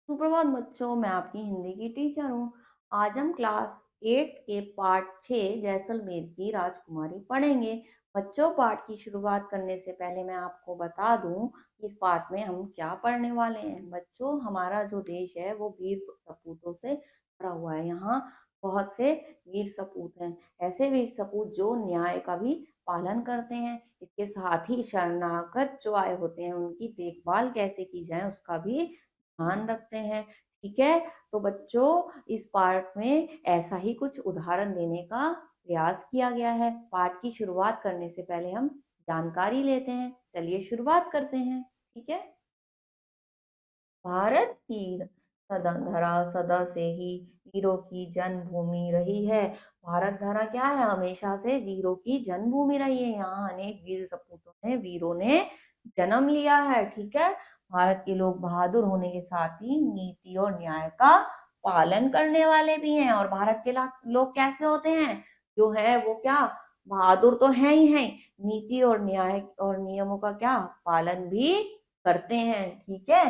सुप्रभात बच्चों, मैं आपकी हिंदी की टीचर हूँ। आज हम क्लास 8 के पार्ट 6 जैसलमेर की राजकुमारी पढ़ेंगे। बच्चों, पाठ की शुरुआत करने से पहले मैं आपको बता दूं कि इस पाठ में हम क्या पढ़ने वाले हैं। बच्चों, हमारा जो देश है वो वीर सपूतों से भरा हुआ है। यहाँ बहुत से वीर सपूत हैं, ऐसे वीर सपूत जो न्याय का भी पालन करते हैं। इसके साथ ही शरणागत जो आए होते हैं उनकी देखभाल कैसे की जाए उसका भी ध्यान रखते हैं। ठीक है, तो बच्चों इस पाठ में ऐसा ही कुछ उदाहरण देने का प्रयास किया गया है। पाठ की शुरुआत करने से पहले हम जानकारी लेते हैं। चलिए शुरुआत करते हैं। ठीक है। भारत की सदा धरा सदा से ही वीरों की जन्मभूमि रही है। भारत धरा क्या है? हमेशा से वीरों की जन्मभूमि रही है। यहाँ अनेक वीर सपूतों ने वीरों ने जन्म लिया है। ठीक है। भारत के लोग बहादुर होने के साथ ही नीति और न्याय का पालन करने वाले भी हैं। और भारत के लोग कैसे होते हैं? जो है वो क्या, बहादुर तो है ही है, नीति और न्याय और नियमों का क्या पालन भी करते हैं। ठीक है।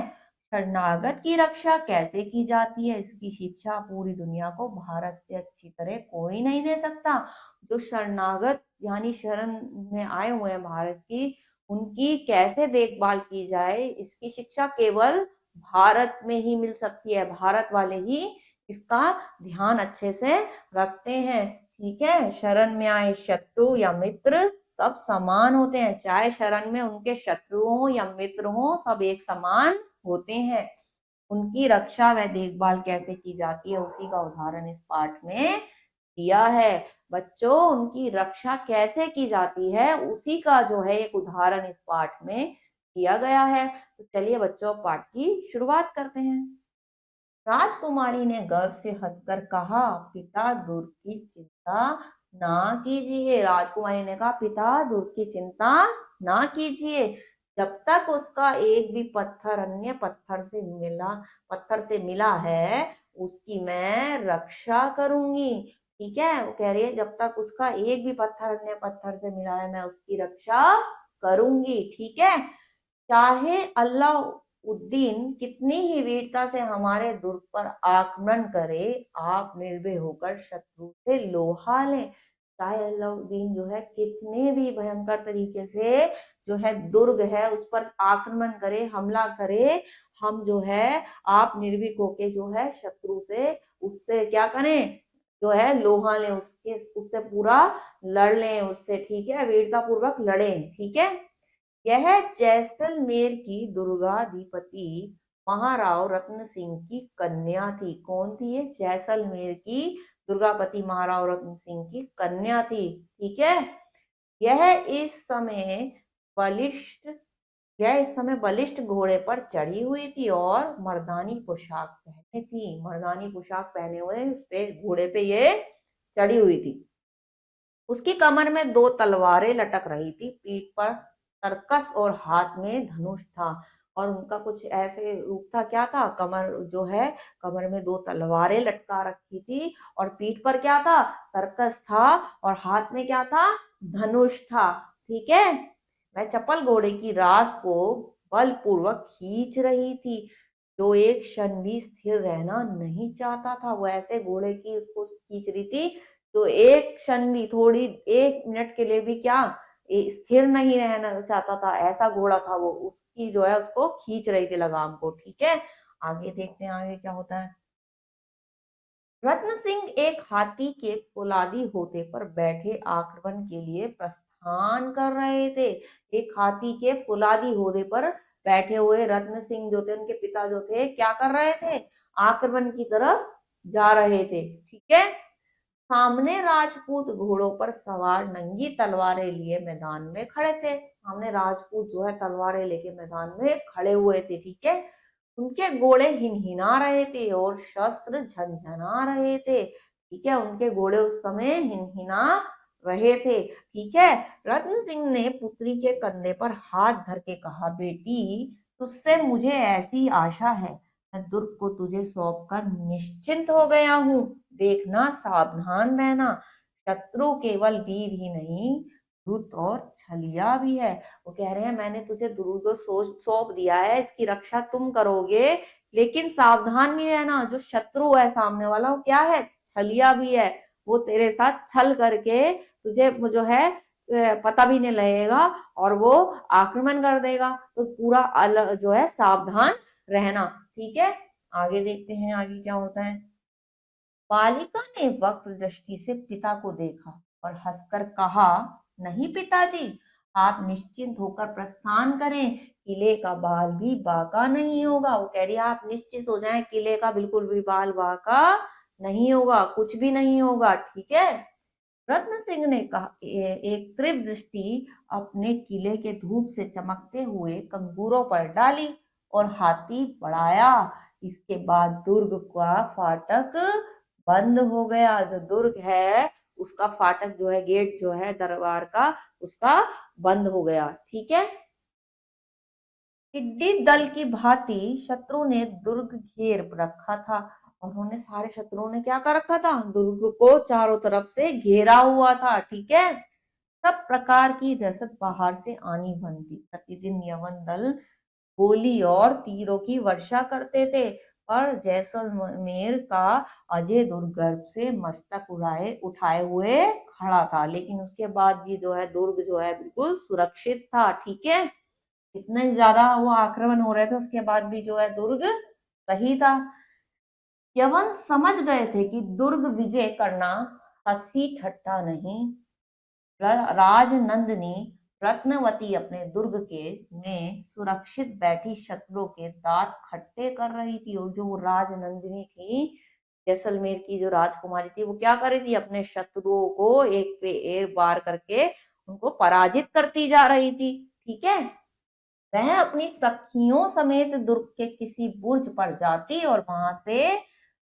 शरणागत की रक्षा कैसे की जाती है इसकी शिक्षा पूरी दुनिया को भारत से अच्छी तरह कोई नहीं दे सकता। जो शरणागत यानी शरण में आए हुए हैं भारत की, उनकी कैसे देखभाल की जाए इसकी शिक्षा केवल भारत में ही मिल सकती है। भारत वाले ही इसका ध्यान अच्छे से रखते हैं। ठीक है। शरण में आए शत्रु या मित्र सब समान होते हैं, चाहे शरण में उनके शत्रु हो या मित्र हो, सब एक समान होते हैं। उनकी रक्षा व देखभाल कैसे की जाती है उसी का उदाहरण इस पाठ में दिया है। बच्चों, उनकी रक्षा कैसे की जाती है उसी का जो है एक उदाहरण इस पाठ में दिया गया है। तो चलिए बच्चों, पाठ की शुरुआत करते हैं। राजकुमारी ने गर्व से हंसकर कहा, पिता दुर्ग की चिंता ना कीजिए। राजकुमारी ने कहा, पिता दुर्ग की चिंता ना कीजिए। जब तक उसका एक भी पत्थर अन्य पत्थर से मिला है, उसकी मैं रक्षा करूंगी। ठीक है। वो कह रही है जब तक उसका एक भी पत्थर अन्य पत्थर से मिला है मैं उसकी रक्षा करूंगी। ठीक है। चाहे अल्लाउद्दीन कितनी ही वीरता से हमारे दुर्ग पर आक्रमण करे, आप निर्भय होकर शत्रु से लोहा लें। चाहे अल्लाउद्दीन जो है कितने भी भयंकर तरीके से जो है दुर्ग है उस पर आक्रमण करे, हमला करे, हम जो है आप निर्भीक होके जो है शत्रु से उससे क्या करें, जो है लोहा लें, उसके उससे पूरा लड़ लें उससे। ठीक है। वीरता पूर्वक लड़ें। ठीक है। यह जैसलमेर की दुर्गाधिपति महाराव रत्न सिंह की कन्या थी। कौन थी ये? जैसलमेर की दुर्गापति महाराव रत्न सिंह की कन्या थी। ठीक है। यह इस समय बलिष्ठ यह इस समय बलिष्ठ घोड़े पर चढ़ी हुई थी और मर्दानी पोशाक पहने थी। मर्दानी पोशाक पहने हुए उस पे घोड़े पे ये चढ़ी हुई थी। उसकी कमर में दो तलवारें लटक रही थी, पीठ पर तरकस और हाथ में धनुष था। और उनका कुछ ऐसे रूप था, क्या था, कमर जो है कमर में दो तलवारें लटका रखी थी और पीठ पर क्या था, तरकस था और हाथ में क्या था, धनुष था। ठीक है। वह चपल घोड़े की रास को बलपूर्वक खींच रही थी। जो एक क्षण भी स्थिर रहना नहीं चाहता था, वो ऐसे घोड़े की उसको खींच रही थी तो एक क्षण भी, थोड़ी एक मिनट के लिए भी क्या स्थिर नहीं रहना चाहता था। ऐसा घोड़ा था वो, उसकी जो है उसको खींच रही थी लगाम को। ठीक है। आगे देखते हैं आगे क्या होता है। रत्न सिंह एक हाथी के फौलादी होते पर बैठे आक्रमण के लिए प्रस्थान कर रहे थे। एक हाथी के फौलादी होते पर बैठे हुए रत्न सिंह जो थे, उनके पिता जो थे, क्या कर रहे थे, आक्रमण की तरफ जा रहे थे। ठीक है। सामने राजपूत घोड़ों पर सवार नंगी तलवारें लिए मैदान में खड़े थे। सामने राजपूत जो है तलवारें लेके मैदान में खड़े हुए थे। ठीक है। उनके घोड़े हिनहिना रहे थे और शस्त्र झनझना रहे थे। ठीक है। उनके घोड़े उस समय हिनहिना रहे थे। ठीक है। रत्न सिंह ने पुत्री के कंधे पर हाथ धर के कहा, बेटी, तुझसे मुझे ऐसी आशा है, मैं दुर्ग को तुझे सौंप कर निश्चिंत हो गया हूँ। देखना, सावधान रहना, शत्रु केवल वीर ही नहीं धूर्त और छलिया भी है। वो कह रहे हैं मैंने तुझे दुर्ग को सौंप दिया है, इसकी रक्षा तुम करोगे, लेकिन सावधान भी रहना, जो शत्रु है सामने वाला वो क्या है, छलिया भी है। वो तेरे साथ छल करके तुझे जो है पता भी नहीं लगेगा और वो आक्रमण कर देगा। तो पूरा जो है सावधान रहना। ठीक है, आगे देखते हैं आगे क्या होता है। बालिका ने वक्र दृष्टि से पिता को देखा और हंसकर कहा, नहीं पिताजी, आप निश्चिंत होकर प्रस्थान करें, किले का बाल भी बाका नहीं होगा। वो कह रही है आप निश्चित हो जाएं, किले का बिल्कुल भी बाल बाका नहीं होगा, कुछ भी नहीं होगा। ठीक है। रत्न सिंह ने कहा एक तीव्र दृष्टि अपने किले के धूप से चमकते हुए कंगूरों पर डाली और हाथी बढ़ाया। इसके बाद दुर्ग का फाटक बंद हो गया। जो दुर्ग है उसका फाटक जो है, गेट जो है दरबार का, उसका बंद हो गया। ठीक है। टिड्डी दल की भांति शत्रु ने दुर्ग घेर रखा था। और उन्होंने सारे शत्रुओं ने क्या कर रखा था, दुर्ग को चारों तरफ से घेरा हुआ था। ठीक है। सब प्रकार की रसद बाहर से आनी बनती। प्रतिदिन यवन दल गोली और तीरों की वर्षा करते थे, पर जैसलमेर का अजय दुर्ग गर्व से मस्तक उठाए हुए खड़ा था। लेकिन उसके बाद भी जो है दुर्ग जो है बिल्कुल सुरक्षित था। ठीक है। इतने ज्यादा वो आक्रमण हो रहे थे, उसके बाद भी जो है दुर्ग सही था। यवन समझ गए थे कि दुर्ग विजय करना हंसी ठट्ठा नहीं। राजनंदिनी रत्नवती अपने दुर्ग के में सुरक्षित बैठी शत्रुओं के दांत खट्टे कर रही थी। और जो राजनंदिनी थी, जैसलमेर की जो राजकुमारी थी, वो क्या कर रही थी, अपने शत्रुओं को एक पे एक वार करके उनको पराजित करती जा रही थी। ठीक है। वह अपनी सखियों समेत दुर्ग के किसी बुर्ज पर जाती और वहां से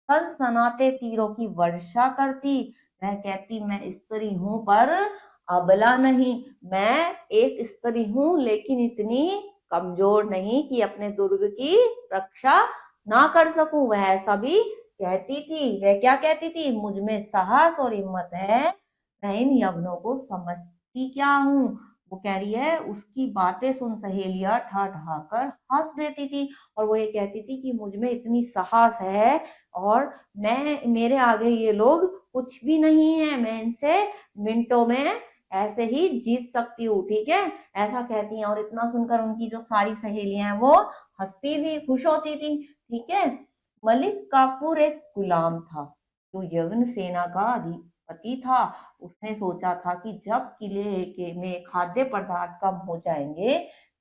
सनसनाते तीरों की वर्षा करती। वह कहती, मैं स्त्री हूं पर अबला नहीं, मैं एक स्त्री हूं लेकिन इतनी कमजोर नहीं कि अपने दुर्ग की रक्षा ना कर सकूं। वह ऐसा भी कहती थी। वह क्या कहती थी, मुझ में साहस और हिम्मत है, मैं इन यवनों को समझती क्या हूँ। वो कह रही है उसकी बातें सुन सहेलियां ठा ठा कर हंस देती थी। और वो ये कहती थी कि मुझ में इतनी साहस है और मैं, मेरे आगे ये लोग कुछ भी नहीं है, मैं इनसे मिनटों में ऐसे ही जीत सकती हूँ। ठीक है, ऐसा कहती हैं। और इतना सुनकर उनकी जो सारी सहेलियां हैं वो हंसती थी, खुश होती थी। ठीक है। मलिक काफूर एक गुलाम था जो यवन सेना का अधिपति था। उसने सोचा था कि जब किले के में खाद्य पदार्थ कम हो जाएंगे,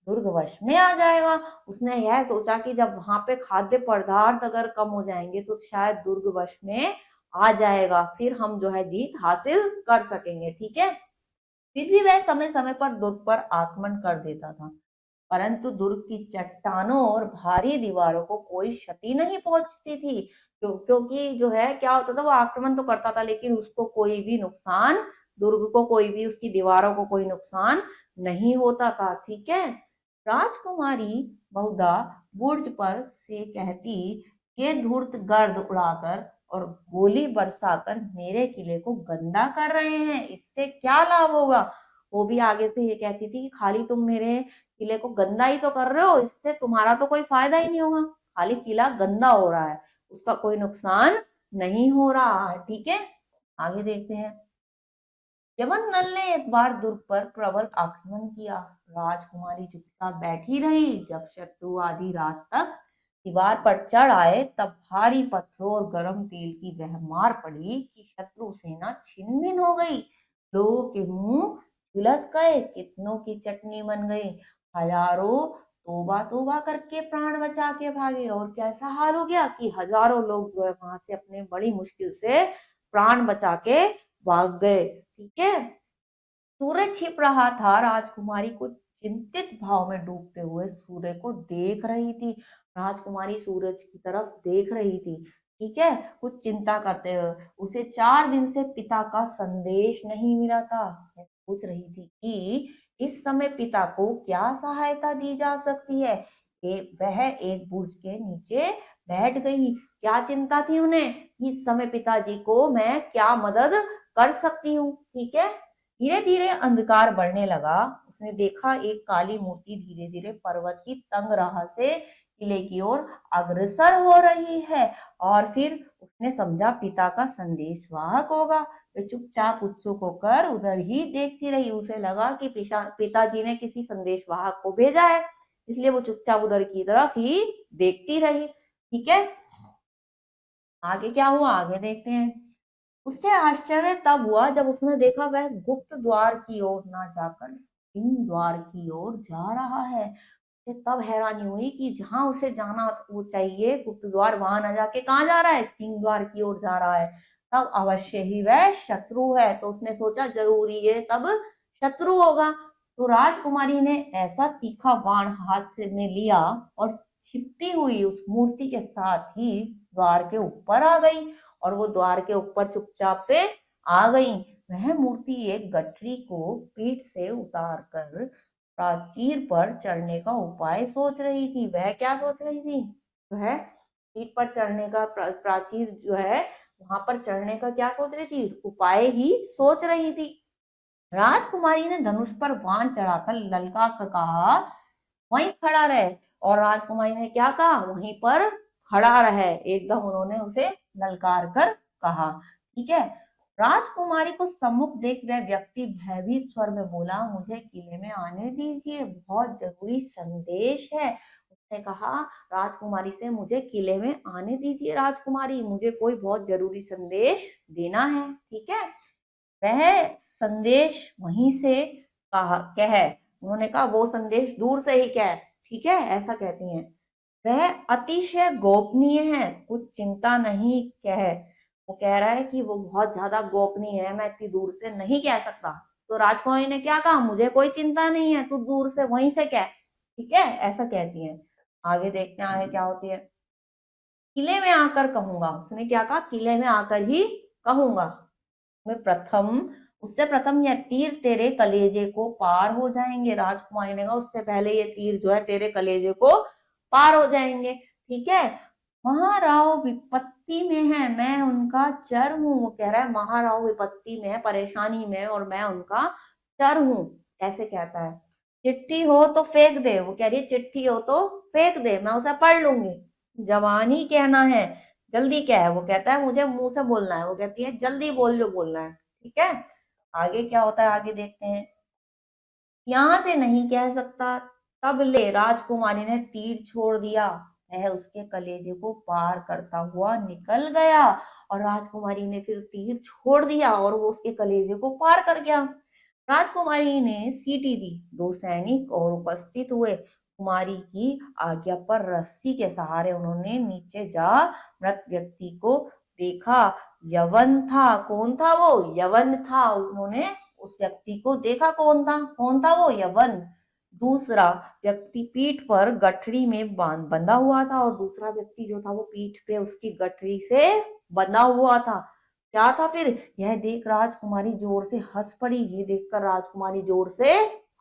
दुर्ग वश में आ जाएगा। उसने यह सोचा कि जब वहां पे खाद्य पदार्थ अगर कम हो जाएंगे तो शायद दुर्ग वश में आ जाएगा, फिर हम जो है जीत हासिल कर सकेंगे। ठीक है। फिर भी वह समय समय पर दुर्ग पर आक्रमण कर देता था, परंतु दुर्ग की चट्टानों और भारी दीवारों को कोई क्षति नहीं पहुंचती थी। क्योंकि जो है क्या होता था, वो आक्रमण तो करता था लेकिन उसको कोई भी नुकसान, दुर्ग को कोई भी, उसकी दीवारों को कोई नुकसान नहीं होता था। ठीक है। राजकुमारी बहुधा बुर्ज पर से कहती, ये धूर्त गर्द उड़ाकर और गोली बरसाकर मेरे किले को गंदा कर रहे हैं, इससे क्या लाभ होगा। वो भी आगे से ये कहती थी कि खाली तुम मेरे किले को गंदा ही तो कर रहे हो, इससे तुम्हारा तो कोई फायदा ही नहीं होगा, खाली किला गंदा हो रहा है, उसका कोई नुकसान नहीं हो रहा है। ठीक है। आगे देखते हैं। यवन नल ने एक बार दुर्ग पर प्रबल आक्रमण किया। राजकुमारी चुपचाप बैठी रही। जब शत्रु आधी रात तक दीवार पर चढ़ आए तब भारी पत्थरों और गर्म तेल की वह मार पड़ी कि शत्रु सेना छिन्न भिन्न हो गई। लोगों के मुंह झुलस गए, कितनों की चटनी बन गई। हजारों तोबा तोबा करके प्राण बचा के भागे। और कैसा हाल हो गया कि हजारों लोग जो है वहां से अपने बड़ी मुश्किल से प्राण बचा के भाग गए। ठीक है। सूरज छिप रहा था। राजकुमारी को चिंतित भाव में डूबते हुए सूर्य को देख रही थी। राजकुमारी सूरज की तरफ देख रही थी। ठीक है, कुछ चिंता करते हुए। उसे 4 दिन से पिता का संदेश नहीं मिला था। मैं सोच रही थी कि इस समय पिता को क्या सहायता दी जा सकती है। वह एक बुर्ज के नीचे बैठ गई। क्या चिंता थी उन्हें, इस समय पिताजी को मैं क्या मदद कर सकती हूँ। ठीक है। धीरे धीरे अंधकार बढ़ने लगा। उसने देखा एक काली मूर्ति धीरे धीरे पर्वत की तंग राह से किले की ओर अग्रसर हो रही है। और फिर उसने समझा पिता का संदेशवाहक होगा। वे चुपचाप उत्सुक होकर उधर ही देखती रही। उसे लगा कि पिताजी ने किसी संदेशवाहक को भेजा है, इसलिए वो चुपचाप उधर की तरफ ही देखती रही। ठीक है, आगे क्या हुआ आगे देखते हैं। उससे आश्चर्य तब हुआ जब उसने देखा वह गुप्त द्वार की ओर ना जाकर सिंह द्वार की ओर जा रहा है। उसे तब हैरानी हुई कि जहां उसे जाना वो चाहिए गुप्त द्वार, वहां ना जाके कहाँ जा रहा है, सिंह द्वार की ओर जा रहा है। तब अवश्य ही वह शत्रु है। तो उसने सोचा जरूरी है तब शत्रु होगा। तो राजकुमारी ने ऐसा तीखा बाण हाथ से में लिया और छिपती हुई उस मूर्ति के साथ ही द्वार के ऊपर आ गई। और वो द्वार के ऊपर चुपचाप से आ गई। वह मूर्ति एक गठरी को पीठ से उतार कर प्राचीर पर चढ़ने का उपाय सोच रही थी। वह क्या सोच रही थी, वह पीठ पर चढ़ने का प्राचीर जो है वहां पर चढ़ने का क्या सोच रही थी, उपाय ही सोच रही थी। राजकुमारी ने धनुष पर बाण चढ़ाकर ललका कर कहा वहीं खड़ा रहे। और राजकुमारी ने क्या कहा, वहीं पर खड़ा रहे, एकदम उन्होंने उसे ललकार कर कहा। ठीक है, राजकुमारी को सम्मुख देख वह व्यक्ति भयभीत स्वर में बोला मुझे किले में आने दीजिए, बहुत जरूरी संदेश है। उसने कहा राजकुमारी से मुझे किले में आने दीजिए राजकुमारी, मुझे कोई बहुत जरूरी संदेश देना है। ठीक है, वह संदेश वहीं से कहा कह, उन्होंने कहा वो संदेश दूर से ही कह। ठीक है, ऐसा कहती हैं। वह अतिशय गोपनीय है, कुछ चिंता नहीं कह। वो कह रहा है कि वो बहुत ज्यादा गोपनीय है, मैं इतनी दूर से नहीं कह सकता। तो राजकुमारी ने क्या कहा, मुझे कोई चिंता नहीं है, तू दूर से वहीं से कह। ठीक है, ऐसा कहती है। आगे देखते हैं आगे क्या होती है। किले में आकर कहूंगा, उसने क्या कहा, किले में आकर ही कहूंगा। में प्रथम उससे प्रथम यह तीर तेरे कलेजे को पार हो जाएंगे। राजकुमारी ने कहा उससे पहले ये तीर जो है तेरे कलेजे को पार हो जाएंगे। ठीक है, महाराव विपत्ति में है, मैं उनका चर हूं। वो कह रहा है महाराव विपत्ति में है, परेशानी में, और मैं उनका चर हूं, ऐसे कहता है। चिट्ठी हो तो फेंक दे, वो कह रही है चिट्ठी हो तो फेंक दे, मैं उसे पढ़ लूंगी। जवानी कहना है, जल्दी क्या है, वो कहता है मुझे मुंह से बोलना है। वो कहती है जल्दी बोल जो बोलना है। ठीक है, आगे क्या होता है आगे देखते हैं। यहां से नहीं कह सकता। तब ले राजकुमारी ने तीर छोड़ दिया, वह उसके कलेजे को पार करता हुआ निकल गया। और राजकुमारी ने फिर तीर छोड़ दिया और वो उसके कलेजे को पार कर गया। राजकुमारी ने सीटी दी, दो सैनिक और उपस्थित हुए। कुमारी की आज्ञा पर रस्सी के सहारे उन्होंने नीचे जा मृत व्यक्ति को देखा। यवन था, कौन था वो, यवन था। उन्होंने उस व्यक्ति को देखा, कौन था वो, यवन। दूसरा व्यक्ति पीठ पर गठरी में बंधा हुआ था, और दूसरा व्यक्ति जो था वो पीठ पे उसकी गठरी से बंधा हुआ था। क्या था फिर, यह देख राजकुमारी जोर से हंस पड़ी। ये देखकर राजकुमारी जोर से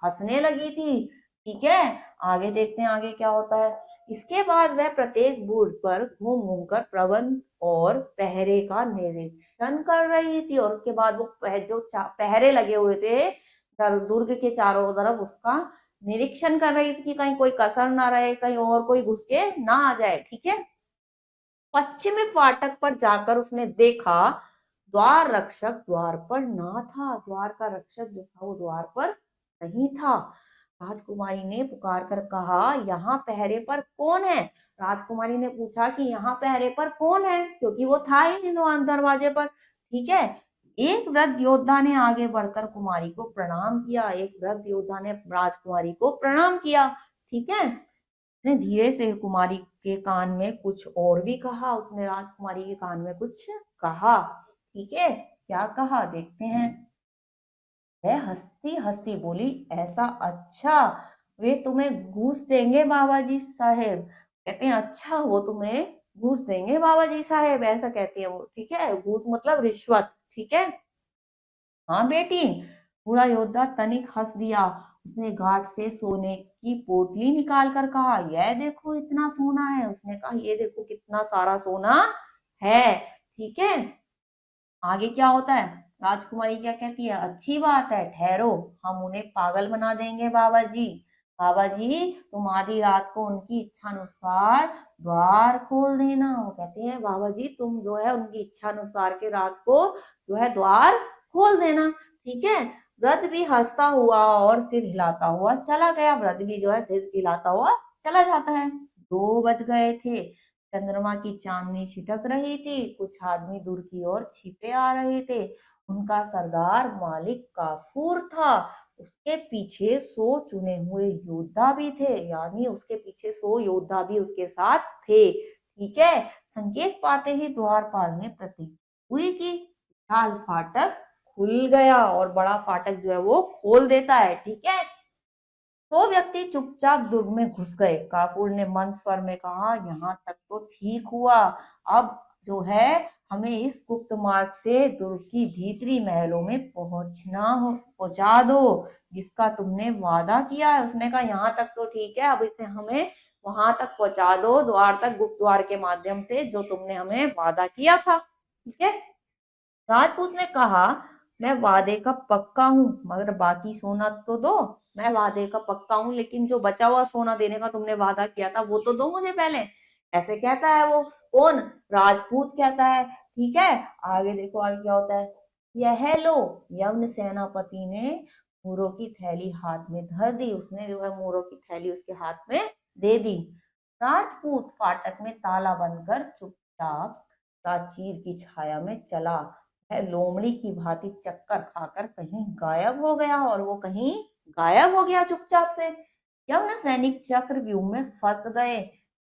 हंसने लगी थी। ठीक है, आगे देखते हैं आगे क्या होता है। इसके बाद वह प्रत्येक बुर्ज पर घूम घूम कर प्रबंध और पहरे का निरीक्षण कर रही थी। और उसके बाद वो जो पहरे लगे हुए थे दुर्ग के चारों तरफ, उसका निरीक्षण कर रही थी कि कहीं कोई कसर ना रहे, कहीं और कोई घुस के ना आ जाए। ठीक है, पश्चिमी फाटक पर जाकर उसने देखा द्वार रक्षक द्वार पर ना था। द्वार का रक्षक जो था वो द्वार पर नहीं था। राजकुमारी ने पुकार कर कहा यहाँ पहरे पर कौन है। राजकुमारी ने पूछा कि यहाँ पहरे पर कौन है, क्योंकि वो था ही नहीं दरवाजे पर। ठीक है, एक वृद्ध योद्धा ने आगे बढ़कर कुमारी को प्रणाम किया। एक वृद्ध योद्धा ने राजकुमारी को प्रणाम किया। ठीक है, उसने धीरे से कुमारी के कान में कुछ और भी कहा। उसने राजकुमारी के कान में कुछ कहा। ठीक है, क्या कहा देखते हैं। वह हंसती हंसती बोली ऐसा, अच्छा वे तुम्हें घूस देंगे बाबा जी साहेब। कहते हैं अच्छा वो तुम्हें घूस देंगे बाबा जी साहेब, ऐसा कहती है वो। ठीक है, घूस मतलब रिश्वत। ठीक है, हाँ बेटी। बूढ़ा योद्धा तनिक हंस दिया। उसने गांठ से सोने की पोटली निकाल कर कहा यह देखो इतना सोना है। उसने कहा ये देखो कितना सारा सोना है। ठीक है, आगे क्या होता है। राजकुमारी क्या कहती है, अच्छी बात है, ठहरो, हम उन्हें पागल बना देंगे बाबा जी। बाबा जी, तुम आधी रात को उनकी इच्छा अनुसार द्वार खोल देना। वो कहते हैं बाबा जी, तुम जो है उनकी इच्छा अनुसार के रात को जो है द्वार खोल देना, ठीक है। वृद्ध भी हंसता हुआ और सिर हिलाता हुआ चला गया। वृद्ध भी जो है सिर हिलाता हुआ चला जाता है। 2 बज गए थे। चंद्रमा की चांदनी छिटक रही थी। कुछ आदमी दूर की ओर छिपे आ रहे थे। उनका सरदार मालिक काफूर था। उसके पीछे 100 चुने हुए योद्धा भी थे, यानी उसके पीछे 100 योद्धा भी उसके साथ थे, ठीक है। संकेत पाते ही द्वारपाल ने प्रतिज्ञा हुई कि विशाल फाटक खुल गया और बड़ा फाटक जो है वो खोल देता है, ठीक है। तो व्यक्ति चुपचाप दुर्ग में घुस गए। काफूर ने मंद स्वर में कहा, यहाँ तक तो ठीक हुआ, अब जो है हमें इस गुप्त मार्ग से दुर्ग की भीतरी महलों में पहुंचा दो, जिसका तुमने वादा किया है। उसने कहा यहाँ तक तो ठीक है, अब इसे हमें वहां तक पहुंचा दो, द्वार तक, गुप्त द्वार के माध्यम से, जो तुमने हमें वादा किया था, ठीक है। राजपूत ने कहा, मैं वादे का पक्का हूं, मगर बाकी सोना तो दो। मैं वादे का पक्का हूं, लेकिन जो बचा हुआ सोना देने का तुमने वादा किया था वो तो दो मुझे पहले। ऐसे कहता है वो। कौन? राजपूत कहता है, ठीक है। आगे देखो, आगे क्या होता है। यह लो। यवन सेनापति ने मूरों की थैली हाथ में धर दी। उसने जो है मूरों की थैली उसके हाथ में दे दी। राजपूत फाटक में ताला बंद कर चुपचाप प्राचीर की छाया में चला। है लोमड़ी की भांति चक्कर खाकर कहीं गायब हो गया, और वो कहीं गायब हो गया चुपचाप से। यवन सैनिक चक्रव्यूह में फंस गए।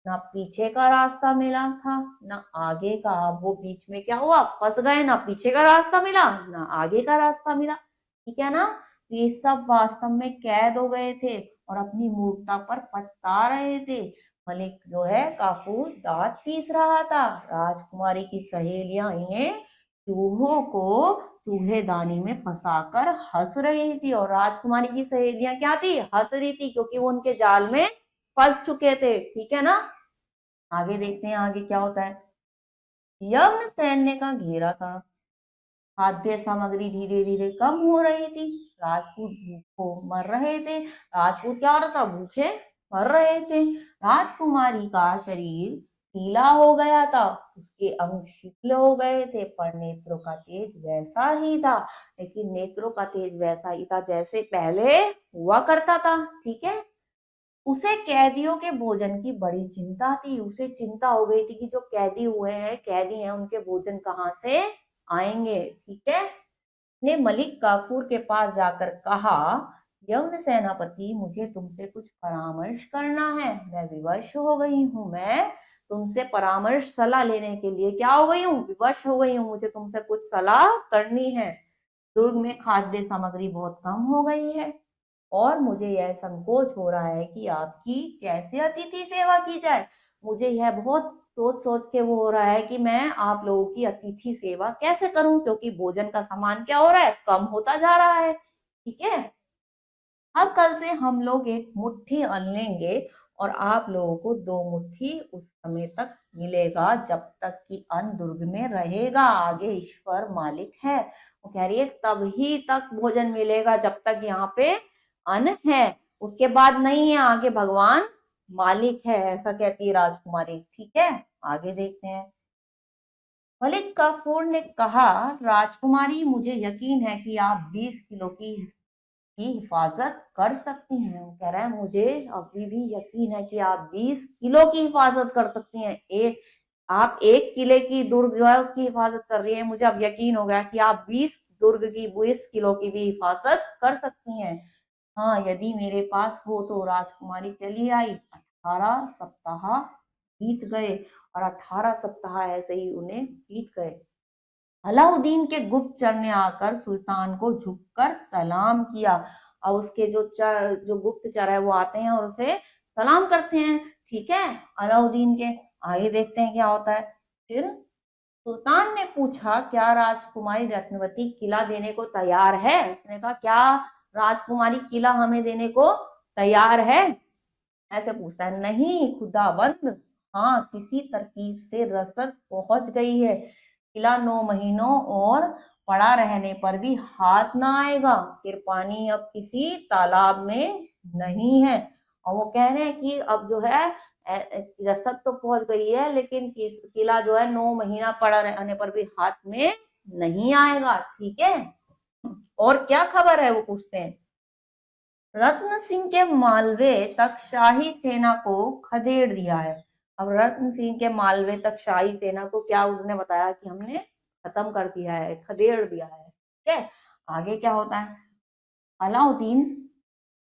ना पीछे का रास्ता मिला था, ना आगे का। अब वो बीच में क्या हुआ, फंस गए, ना पीछे का रास्ता मिला, ना आगे का रास्ता मिला, ठीक है ना। तो ये सब वास्तव में कैद हो गए थे और अपनी मूर्खता पर पछता रहे थे। मलिक जो है काफूर दांत पीस रहा था। राजकुमारी की सहेलियां इन्हें चूहों को चूहेदानी में फंसाकर हंस रही थी, और राजकुमारी की सहेलियां क्या थी, हंस रही थी, क्योंकि वो उनके जाल में फंस चुके थे, ठीक है ना। आगे देखते हैं आगे क्या होता है। यवन सैन्य का घेरा था। खाद्य सामग्री धीरे धीरे कम हो रही थी। राजपूत भूखों मर रहे थे। राजपूत क्या हो रहा था, भूखे मर रहे थे। राजकुमारी का शरीर पीला हो गया था। उसके अंग शिथिल हो गए थे, पर नेत्रों का तेज वैसा ही था। लेकिन नेत्रों का तेज वैसा ही था जैसे पहले हुआ करता था, ठीक है। उसे कैदियों के भोजन की बड़ी चिंता थी। उसे चिंता हो गई थी कि जो कैदी हैं, उनके भोजन कहाँ से आएंगे, ठीक है। ने मलिक काफूर के पास जाकर कहा, यवन सेनापति, मुझे तुमसे कुछ परामर्श करना है। मैं विवश हो गई हूँ। मैं तुमसे परामर्श सलाह लेने के लिए क्या हो गई हूँ, विवश हो गई हूँ। मुझे तुमसे कुछ सलाह करनी है। दुर्ग में खाद्य सामग्री बहुत कम हो गई है, और मुझे यह संकोच हो रहा है कि आपकी कैसे अतिथि सेवा की जाए। मुझे यह बहुत सोच सोच के वो हो रहा है कि मैं आप लोगों की अतिथि सेवा कैसे करूं, क्योंकि भोजन का सामान क्या हो रहा है, कम होता जा रहा है, ठीक है। अब कल से हम लोग एक मुट्ठी अन्न लेंगे, और आप लोगों को 2 मुट्ठी उस समय तक मिलेगा जब तक कि अन्न दुर्ग में रहेगा। आगे ईश्वर मालिक है। वो कह रही है तभी तक भोजन मिलेगा जब तक यहाँ पे अन्न है, उसके बाद नहीं है, आगे भगवान मालिक है, ऐसा कहती है राजकुमारी, ठीक है। आगे देखते हैं। मलिक काफूर ने कहा, राजकुमारी, मुझे यकीन है कि आप 20 किलो की हिफाजत कर सकती हैं। वो कह रहा है मुझे अभी भी यकीन है कि आप 20 किलो की हिफाजत कर सकती हैं। आप 1 किले की दुर्ग जो है उसकी हिफाजत कर रही है, मुझे अब यकीन हो गया कि आप 20 किलो की भी हिफाजत कर सकती हैं। हाँ, यदि मेरे पास हो तो। राजकुमारी चली आई। 18 सप्ताह बीत गए, और 18 सप्ताह ऐसे ही उन्हें बीत गए। अलाउद्दीन के गुप्तचर ने आकर सुल्तान को झुककर सलाम किया। अब उसके जो गुप्तचर है वो आते हैं और उसे सलाम करते हैं, ठीक है, अलाउद्दीन के। आगे देखते हैं क्या होता है। फिर सुल्तान ने पूछा, क्या राजकुमारी रत्नवती किला देने को तैयार है? उसने कहा, क्या राजकुमारी किला हमें देने को तैयार है? ऐसे पूछता है। नहीं खुदाबंद, हाँ, किसी तरकीब से रसद पहुंच गई है। किला 9 महीनों और पड़ा रहने पर भी हाथ ना आएगा, फिर पानी अब किसी तालाब में नहीं है। और वो कह रहे हैं कि अब जो है रसद तो पहुंच गई है, लेकिन किला जो है 9 महीना पड़ा रहने पर भी हाथ में नहीं आएगा। ठीक है, और क्या खबर है वो पूछते हैं। रत्न सिंह के मालवे तक शाही सेना को खदेड़ दिया है। अब रत्न सिंह के मालवे तक शाही सेना को क्या उसने बताया कि हमने खत्म कर दिया है, खदेड़ दिया है। ठीक है, आगे क्या होता है। अलाउद्दीन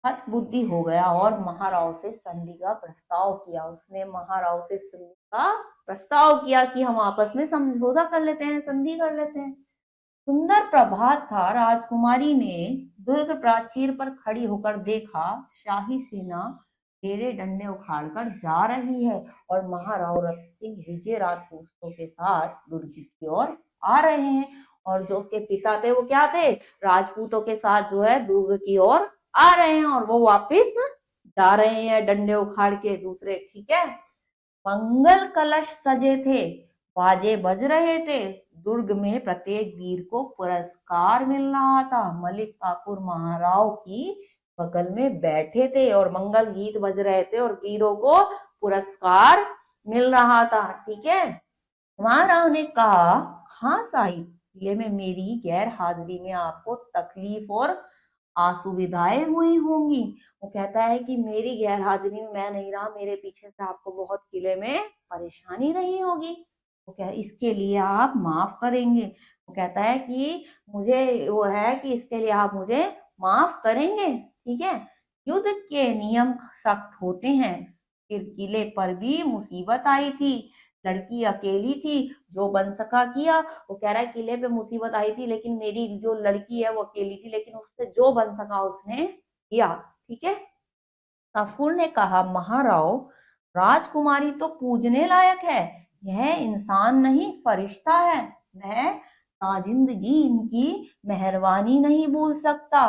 हत बुद्धि हो गया और महाराव से संधि का प्रस्ताव किया। उसने महाराव से संधि का प्रस्ताव किया कि हम आपस में समझौता कर लेते हैं, संधि कर लेते हैं। सुंदर प्रभात था, राजकुमारी ने दुर्ग प्राचीर पर खड़ी होकर देखा, शाही सेना डेरे डंडे उखाड़कर जा रही है और महाराव रतन सिंह विजय राजपूतों के साथ दुर्ग की ओर आ रहे हैं। और जो उसके पिता थे वो क्या थे, राजपूतों के साथ जो है दुर्ग की ओर आ रहे हैं और वो वापिस जा रहे हैं डंडे उखाड़ के दूसरे। ठीक है, मंगल कलश सजे थे, बाजे बज रहे थे, दुर्ग में प्रत्येक वीर को पुरस्कार मिल रहा था। मलिक काफूर महाराव की बगल में बैठे थे और मंगल गीत बज रहे थे और वीरों को पुरस्कार मिल रहा था। ठीक है, महाराव ने कहा, हाँ साहिब, किले में मेरी गैर हाजिरी में आपको तकलीफ और असुविधाएं हुई होंगी। वो कहता है कि मेरी गैर हाजिरी में मैं नहीं रहा, मेरे पीछे से आपको बहुत किले में परेशानी रही होगी। वो कह इसके लिए आप माफ करेंगे। वो कहता है कि मुझे वो है कि इसके लिए आप मुझे माफ करेंगे। ठीक है, युद्ध के नियम सख्त होते हैं, फिर किले पर भी मुसीबत आई थी, लड़की अकेली थी, जो बन सका किया। वो कह रहा है किले पे मुसीबत आई थी लेकिन मेरी जो लड़की है वो अकेली थी, लेकिन उससे जो बन सका उसने किया। ठीक है, काफूर ने कहा, महाराव, राजकुमारी तो पूजने लायक है, यह इंसान नहीं फरिश्ता है, मैं जिंदगी इनकी मेहरबानी नहीं भूल सकता।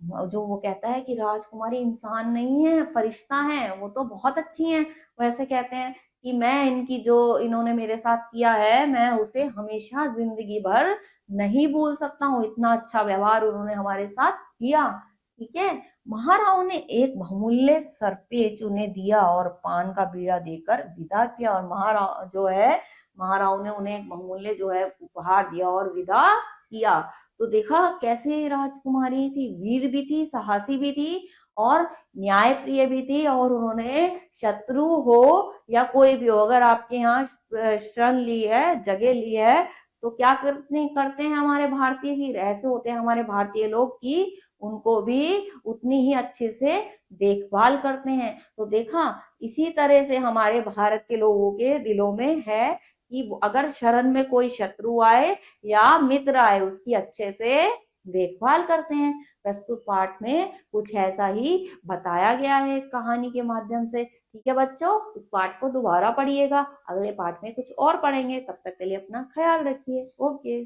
जो वो कहता है कि राजकुमारी इंसान नहीं है, फरिश्ता है, वो तो बहुत अच्छी हैं। वैसे कहते हैं कि मैं इनकी जो इन्होंने मेरे साथ किया है मैं उसे हमेशा जिंदगी भर नहीं भूल सकता हूँ, इतना अच्छा व्यवहार उन्होंने हमारे साथ किया। ठीक है, महाराव ने एक बहुमूल्य सरपेच उन्हें दिया और पान का बीड़ा देकर विदा किया। और महाराव जो है, महाराव ने उन्हें एक बहुमूल्य जो है उपहार दिया और विदा किया। तो देखा कैसे राजकुमारी थी, वीर भी थी, साहसी भी थी और न्याय प्रिय भी थी। और उन्होंने शत्रु हो या कोई भी हो, अगर आपके यहाँ शरण ली है, जगह ली है, तो क्या करते हैं हमारे भारतीय वीर, ऐसे होते हैं हमारे भारतीय लोग कि उनको भी उतनी ही अच्छे से देखभाल करते हैं। तो देखा, इसी तरह से हमारे भारत के लोगों के दिलों में है कि अगर शरण में कोई शत्रु आए या मित्र आए उसकी अच्छे से देखभाल करते हैं। प्रस्तुत पाठ में कुछ ऐसा ही बताया गया है कहानी के माध्यम से। ठीक है बच्चों, इस पाठ को दोबारा पढ़िएगा, अगले पाठ में कुछ और पढ़ेंगे। तब तक के लिए अपना ख्याल रखिए। ओके।